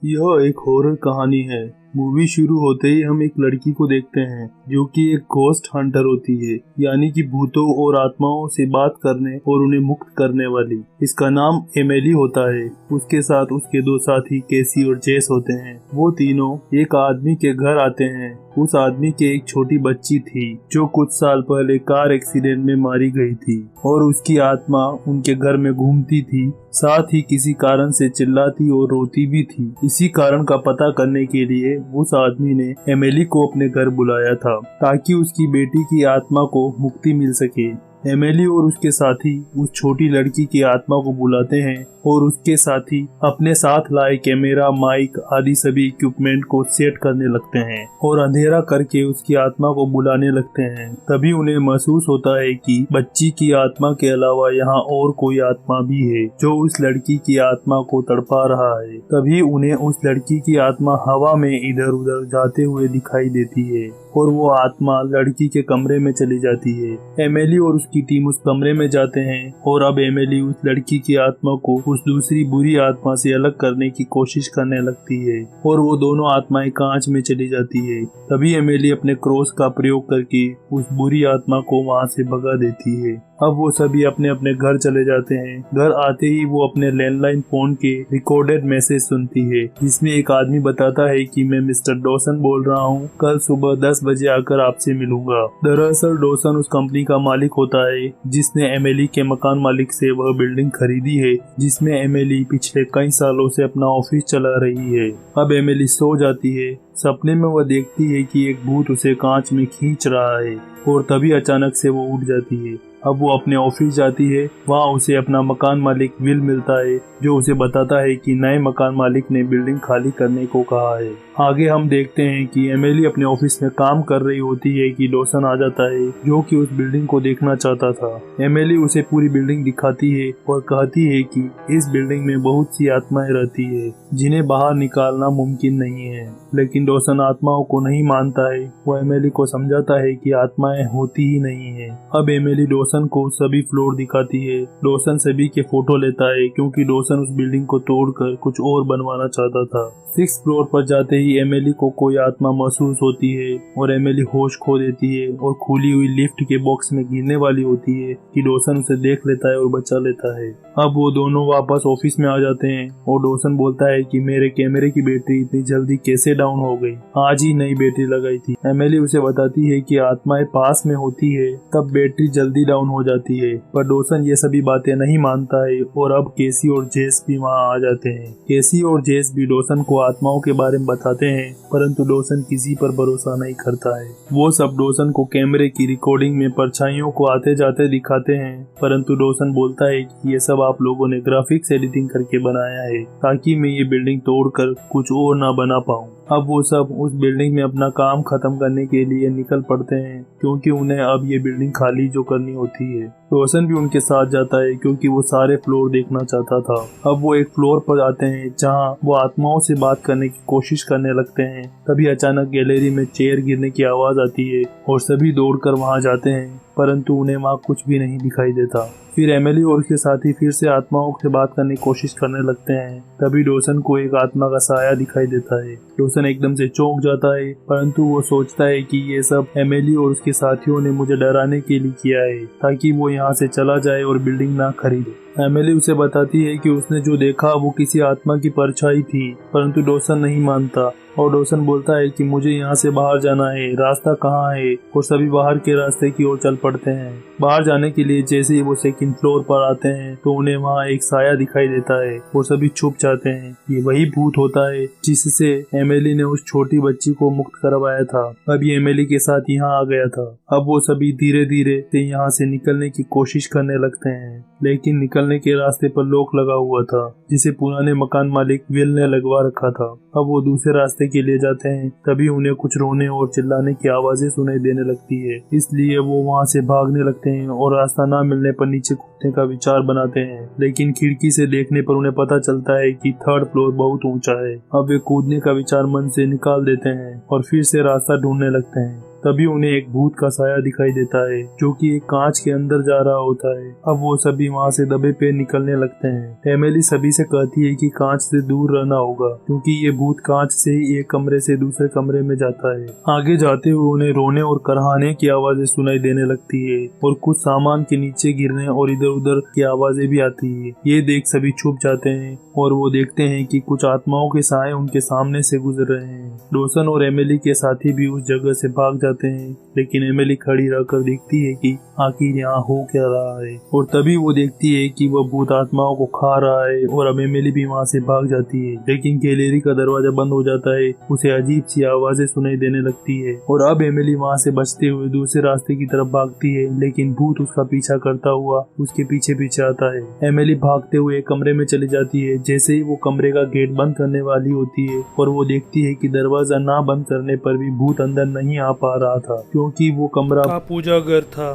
यह एक हॉरर कहानी है। मूवी शुरू होते ही हम एक लड़की को देखते हैं जो कि एक घोस्ट हंटर होती है, यानी कि भूतों और आत्माओं से बात करने और उन्हें मुक्त करने वाली। इसका नाम एमिली होता है। उसके साथ उसके दो साथी केसी और जेस होते हैं। वो तीनों एक आदमी के घर आते हैं। उस आदमी के एक छोटी बच्ची थी जो कुछ साल पहले कार एक्सीडेंट में मारी गई थी और उसकी आत्मा उनके घर में घूमती थी, साथ ही किसी कारण से चिल्लाती और रोती भी थी। इसी कारण का पता करने के लिए उस आदमी ने एमिली को अपने घर बुलाया था ताकि उसकी बेटी की आत्मा को मुक्ति मिल सके। एमिली और उसके साथी उस छोटी लड़की की आत्मा को बुलाते हैं और उसके साथी अपने साथ लाए कैमरा, माइक आदि सभी इक्विपमेंट को सेट करने लगते हैं और अंधेरा करके उसकी आत्मा को बुलाने लगते हैं। तभी उन्हें महसूस होता है कि बच्ची की आत्मा के अलावा यहाँ और कोई आत्मा भी है जो उस लड़की की आत्मा को तड़पा रहा है। तभी उन्हें उस लड़की की आत्मा हवा में इधर उधर जाते हुए दिखाई देती है और वो आत्मा लड़की के कमरे में चली जाती है। एमिली और उसकी टीम उस कमरे में जाते हैं और अब एमिली उस लड़की की आत्मा को उस दूसरी बुरी आत्मा से अलग करने की कोशिश करने लगती है और वो दोनों आत्माएं कांच में चली जाती है। तभी एमिली अपने क्रॉस का प्रयोग करके उस बुरी आत्मा को वहां से भगा देती है। अब वो सभी अपने अपने घर चले जाते हैं। घर आते ही वो अपने लैंडलाइन फोन के रिकॉर्डेड मैसेज सुनती है जिसमें एक आदमी बताता है कि मैं मिस्टर डॉसन बोल रहा हूँ, कल सुबह 10 बजे आकर आपसे मिलूंगा। दरअसल डॉसन उस कंपनी का मालिक होता है जिसने एमिली के मकान मालिक से वह बिल्डिंग खरीदी है जिसमें एमिली पिछले कई सालों से अपना ऑफिस चला रही है। अब एमिली सो जाती है। सपने में वह देखती है कि एक भूत उसे कांच में खींच रहा है और तभी अचानक से वो उठ जाती है। अब वो अपने ऑफिस जाती है। वहाँ उसे अपना मकान मालिक विल मिलता है जो उसे बताता है कि नए मकान मालिक ने बिल्डिंग खाली करने को कहा है। आगे हम देखते हैं कि एमिली अपने ऑफिस में काम कर रही होती है कि डॉसन आ जाता है जो कि उस बिल्डिंग को देखना चाहता था। एमिली उसे पूरी बिल्डिंग दिखाती है और कहती है कि इस बिल्डिंग में बहुत सी आत्माएं रहती है जिन्हें बाहर निकालना मुमकिन नहीं है, लेकिन डॉसन आत्माओं को नहीं मानता है। वो एमिली को समझाता है कि आत्माएं होती ही नहीं है। अब एमिली डॉसन को सभी फ्लोर दिखाती है। डॉसन सभी के फोटो लेता है क्योंकि डॉसन उस बिल्डिंग को तोड़कर कुछ और बनवाना चाहता था। 6th फ्लोर पर जाते ही एमिली को कोई आत्मा महसूस होती है और एमिली होश खो देती है और खुली हुई लिफ्ट के बॉक्स में गिरने वाली होती है कि डॉसन उसे देख लेता है और बचा लेता है। अब वो दोनों वापस ऑफिस में आ जाते हैं और डॉसन बोलता है कि मेरे कैमरे की बैटरी इतनी जल्दी कैसे डाउन हो गई, आज ही नई बैटरी लगाई थी। एमिली उसे बताती है कि आत्माएं पास में होती है तब बैटरी जल्दी डाउन हो जाती है, पर डॉसन ये सभी बातें नहीं मानता है और अब केसी और जेस भी वहाँ आ जाते हैं। केसी और जेस भी डॉसन को आत्माओं के बारे में बताते हैं, परंतु डॉसन किसी पर भरोसा नहीं करता है। वो सब डॉसन को कैमरे की रिकॉर्डिंग में परछाइयों को आते जाते दिखाते हैं, परंतु डॉसन बोलता है कि ये सब आप लोगों ने ग्राफिक्स एडिटिंग करके बनाया है ताकि मैं ये बिल्डिंग तोड़कर कुछ और ना बना पाऊँ। अब वो सब उस बिल्डिंग में अपना काम खत्म करने के लिए निकल पड़ते हैं क्योंकि उन्हें अब ये बिल्डिंग खाली जो करनी होती है। डॉसन भी उनके साथ जाता है क्योंकि वो सारे फ्लोर देखना चाहता था। अब वो एक फ्लोर पर आते हैं जहां वो आत्माओं से बात करने की कोशिश करने लगते हैं। तभी अचानक गैलरी में चेयर गिरने की आवाज आती है और सभी दौड़कर वहां जाते हैं, परंतु उन्हें वहां कुछ भी नहीं दिखाई देता। फिर एमिली और उसके साथी फिर से आत्माओं से बात करने की कोशिश करने लगते हैं। तभी डॉसन को एक आत्मा का साया दिखाई देता है। डॉसन एकदम से चौंक जाता है, परंतु वो सोचता है कि ये सब एमिली और उसके साथियों ने मुझे डराने के लिए किया है ताकि वो यहाँ से चला जाए और बिल्डिंग ना खरीदे। एमिली उसे बताती है कि उसने जो देखा वो किसी आत्मा की परछाई थी, परंतु डॉसन नहीं मानता और डॉसन बोलता है कि मुझे यहाँ से बाहर जाना है, रास्ता कहाँ है, और सभी बाहर के रास्ते की ओर चल पड़ते हैं। बाहर जाने के लिए जैसे ही वो 2nd फ्लोर पर आते हैं तो उन्हें वहाँ एक साया दिखाई देता है और सभी छुप जाते हैं। ये वही भूत होता है जिससे एमिली ने उस छोटी बच्ची को मुक्त करवाया था। अब ये एमिली के साथ यहाँ आ गया था। अब वो सभी धीरे धीरे से यहाँ से निकलने की कोशिश करने लगते हैं, लेकिन निकलने के रास्ते पर लॉक लगा हुआ था जिसे पुराने मकान मालिक विल ने लगवा रखा था। अब वो दूसरे रास्ते के लिए जाते हैं। तभी उन्हें कुछ रोने और चिल्लाने की आवाजें सुनाई देने लगती है, इसलिए वो वहाँ से भागने लगते हैं और रास्ता ना मिलने पर नीचे कूदने का विचार बनाते हैं, लेकिन खिड़की से देखने पर उन्हें पता चलता है कि 3rd फ्लोर बहुत ऊंचा है। अब वे कूदने का विचार मन से निकाल देते हैं और फिर से रास्ता ढूंढने लगते हैं। तभी उन्हें एक भूत का साया दिखाई देता है जो कि एक कांच के अंदर जा रहा होता है। अब वो सभी वहाँ से दबे पे निकलने लगते हैं। एमिली सभी से कहती है कि कांच से दूर रहना होगा क्योंकि ये भूत कांच से ही एक कमरे से दूसरे कमरे में जाता है। आगे जाते हुए उन्हें रोने और कराहने की आवाजें सुनाई देने लगती है और कुछ सामान के नीचे गिरने और इधर उधर की आवाजें भी आती है। ये देख सभी छुप जाते हैं और वो देखते हैं कि कुछ आत्माओं के साए उनके सामने से गुजर रहे हैं। डॉसन और एमिली के साथी भी उस जगह से भाग जाते हैं, लेकिन एमिली खड़ी रहकर देखती है कि आखिर यहाँ हो क्या रहा है। और तभी वो देखती है कि वह भूत आत्माओं को खा रहा है और अब एमिली भी वहाँ से भाग जाती है, लेकिन गैलरी का दरवाजा बंद हो जाता है। उसे अजीब सी आवाजें सुनाई देने लगती है और अब एमिली वहाँ से बचते हुए दूसरे रास्ते की तरफ भागती है, लेकिन भूत उसका पीछा करता हुआ उसके पीछे पीछे आता है। एमिली भागते हुए एक कमरे में चली जाती है। जैसे ही वो कमरे का गेट बंद करने वाली होती है और वो देखती है कि दरवाजा ना बंद करने पर भी भूत अंदर नहीं आ पा रहा था क्योंकि वो कमरा पूजा घर था।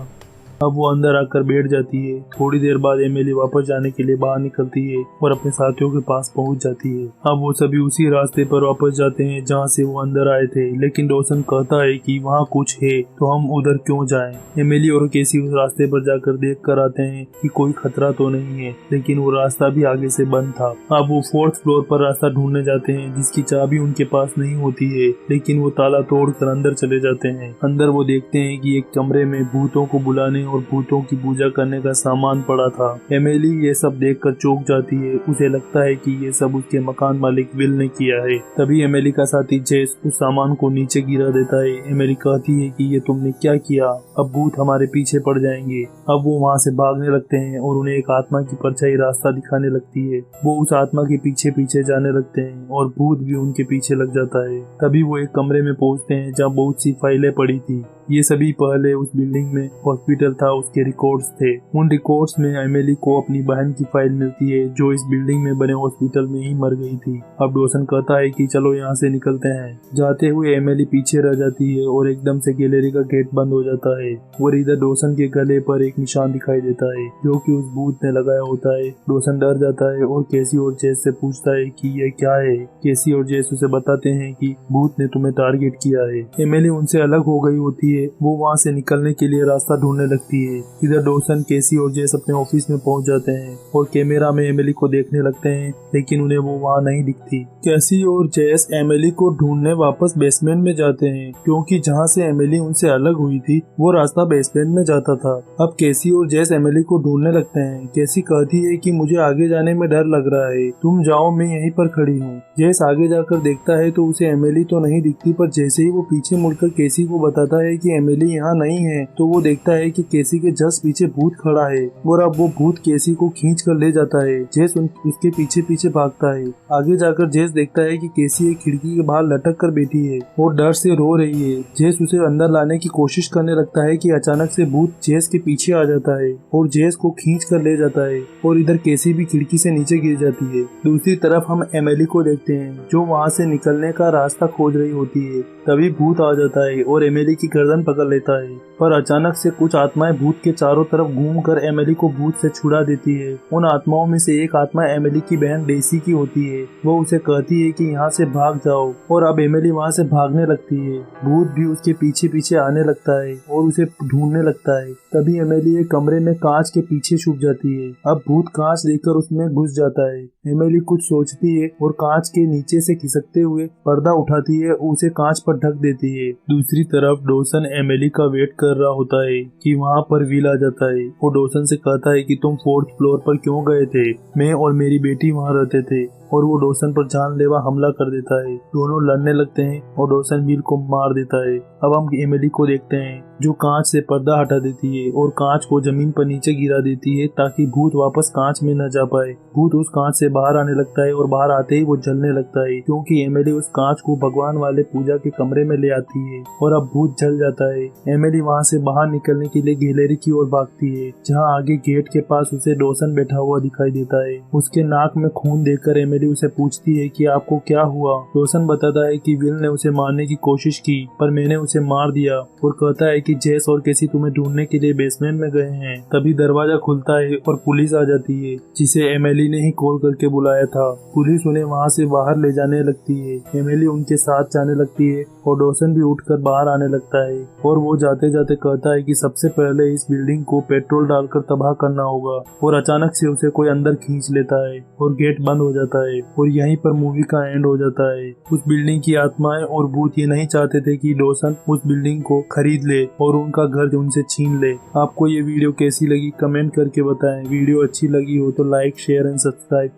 अब वो अंदर आकर बैठ जाती है। थोड़ी देर बाद एमिली वापस जाने के लिए बाहर निकलती है और अपने साथियों के पास पहुंच जाती है। अब वो सभी उसी रास्ते पर वापस जाते हैं जहां से वो अंदर आए थे, लेकिन डॉसन कहता है कि वहां कुछ है तो हम उधर क्यों जाएं। एमिली और केसी उस रास्ते पर जाकर देख कर आते हैं कि कोई खतरा तो नहीं है, लेकिन वो रास्ता भी आगे से बंद था। अब वो 4th फ्लोर पर रास्ता ढूंढने जाते हैं जिसकी चाबी उनके पास नहीं होती है, लेकिन वो ताला तोड़कर अंदर चले जाते हैं। अंदर वो देखते हैं कि एक कमरे में भूतों को बुलाने और भूतों की पूजा करने का सामान पड़ा था। एमिली ये सब देखकर चौंक जाती है। उसे लगता है कि ये सब उसके मकान मालिक विल ने किया है। तभी एमिली का साथी जेस उस सामान को नीचे गिरा देता है। एमिली कहती है कि ये तुमने क्या किया, अब भूत हमारे पीछे पड़ जाएंगे। अब वो वहाँ से भागने लगते हैं और उन्हें एक आत्मा की परछाई रास्ता दिखाने लगती है। वो उस आत्मा के पीछे पीछे जाने लगते हैं और भूत भी उनके पीछे लग जाता है। तभी वो एक कमरे में पहुँचते हैं जहाँ बहुत सी फाइलें पड़ी थी। ये सभी पहले उस बिल्डिंग में हॉस्पिटल था उसके रिकॉर्ड्स थे। उन रिकॉर्ड्स में एमिली को अपनी बहन की फाइल मिलती है जो इस बिल्डिंग में बने हॉस्पिटल में ही मर गई थी। अब डॉसन कहता है कि चलो यहाँ से निकलते हैं। जाते हुए एमिली पीछे रह जाती है और एकदम से गैलरी का गेट बंद हो जाता है और इधर डॉसन के गले पर एक निशान दिखाई देता है जो कि उस भूत ने लगाया होता है। डॉसन डर जाता है और केसी और जेस से पूछता है कि ये क्या है। केसी और जेस उसे बताते हैं कि भूत ने तुम्हें टारगेट किया है। एमिली उनसे अलग हो गई होती है। वो वहाँ से निकलने के लिए रास्ता ढूंढने लगती है। इधर डॉसन, केसी और जेस अपने ऑफिस में पहुंच जाते हैं और कैमरा में एमिली को देखने लगते हैं, लेकिन उन्हें वो वहाँ नहीं दिखती। केसी और जेस एमिली को ढूंढने वापस बेसमेंट में जाते हैं क्योंकि जहाँ से एमिली उनसे अलग हुई थी वो रास्ता बेसमेंट में जाता था। अब केसी और जेस एमिली को ढूंढने लगते हैं। केसी कहती है कि मुझे आगे जाने में डर लग रहा है, तुम जाओ, मैं यहीं पर खड़ी हूँ। जेस आगे जाकर देखता है तो उसे एमिली तो नहीं दिखती, पर जैसे ही वो पीछे मुड़कर केसी को बताता है कि एमिली यहाँ नहीं है तो वो देखता है कि केसी के जस्ट पीछे भूत खड़ा है और अब वो भूत केसी को खींच कर ले जाता है। जेस उसके पीछे पीछे भागता है। आगे जाकर जेस देखता है कि केसी एक खिड़की के बाहर लटक कर बैठी है और डर से रो रही है। जेस उसे अंदर लाने की कोशिश करने लगता है कि अचानक से भूत जेस के पीछे आ जाता है और जेस को खींच कर ले जाता है और इधर केसी भी खिड़की से नीचे गिर जाती है। दूसरी तरफ हम एमिली को देखते हैं जो वहाँ से निकलने का रास्ता खोज रही होती है। तभी भूत आ जाता है और एमिली की गर्दन पकड़ लेता है, पर अचानक से कुछ आत्माएं भूत के चारों तरफ घूमकर एमिली को भूत से छुड़ा देती है। उन आत्माओं में से एक आत्मा एमिली की बहन डेसी की होती है। वो उसे कहती है कि यहाँ से भाग जाओ और अब एमिली वहाँ से भागने लगती है। भूत भी उसके पीछे पीछे आने लगता है और उसे ढूंढने लगता है। तभी एमिली एक कमरे में कांच के पीछे छुप जाती है। अब भूत कांच देखकर उसमें घुस जाता है। एमिली कुछ सोचती है और कांच के नीचे से खिसकते हुए पर्दा उठाती है और उसे कांच पर ढक देती है। दूसरी तरफ डॉसन एमिली का वेट कर रहा होता है कि वहाँ पर विल आ जाता है और डॉसन से कहता है कि तुम 4th फ्लोर पर क्यों गए थे, मैं और मेरी बेटी वहाँ रहते थे, और वो डॉसन पर जानलेवा हमला कर देता है। दोनों लड़ने लगते हैं और डॉसन विल को मार देता है। अब हम एमिली को देखते हैं जो कांच से पर्दा हटा देती है और कांच को जमीन पर नीचे गिरा देती है ताकि भूत वापस कांच में न जा पाए। भूत उस कांच से बाहर आने लगता है और बाहर आते ही वो जलने लगता है क्योंकि एमिली उस कांच को भगवान वाले पूजा के कमरे में ले आती है और अब भूत जल जाता है। एमिली वहाँ से बाहर निकलने के लिए गैलरी की ओर भागती है जहाँ आगे गेट के पास उसे डॉसन बैठा हुआ दिखाई देता है। उसके नाक में खून देखकर एमिली उसे पूछती है कि आपको क्या हुआ। डॉसन बताता है कि विल ने उसे मारने की कोशिश की पर मैंने उसे मार दिया और कहता है कि जेस और केसी तुम्हें ढूंढने के लिए बेसमेंट में गए हैं। तभी दरवाजा खुलता है और पुलिस आ जाती है, जिसे एमिली ने ही कॉल करके बुलाया था। पुलिस उन्हें वहाँ से बाहर ले जाने लगती है। एमिली उनके साथ जाने लगती है और डॉसन भी उठकर बाहर आने लगता है और वो जाते जाते कहता है कि सबसे पहले इस बिल्डिंग को पेट्रोल डालकर तबाह करना होगा। और अचानक से उसे कोई अंदर खींच लेता है और गेट बंद हो जाता है और यहीं पर मूवी का एंड हो जाता है। उस बिल्डिंग की आत्माएं और भूत ये नहीं चाहते थे कि डॉसन उस बिल्डिंग को खरीद ले और उनका घर उनसे छीन ले। आपको ये वीडियो कैसी लगी कमेंट करके बताएं। वीडियो अच्छी लगी हो तो लाइक शेयर एंड सब्सक्राइब।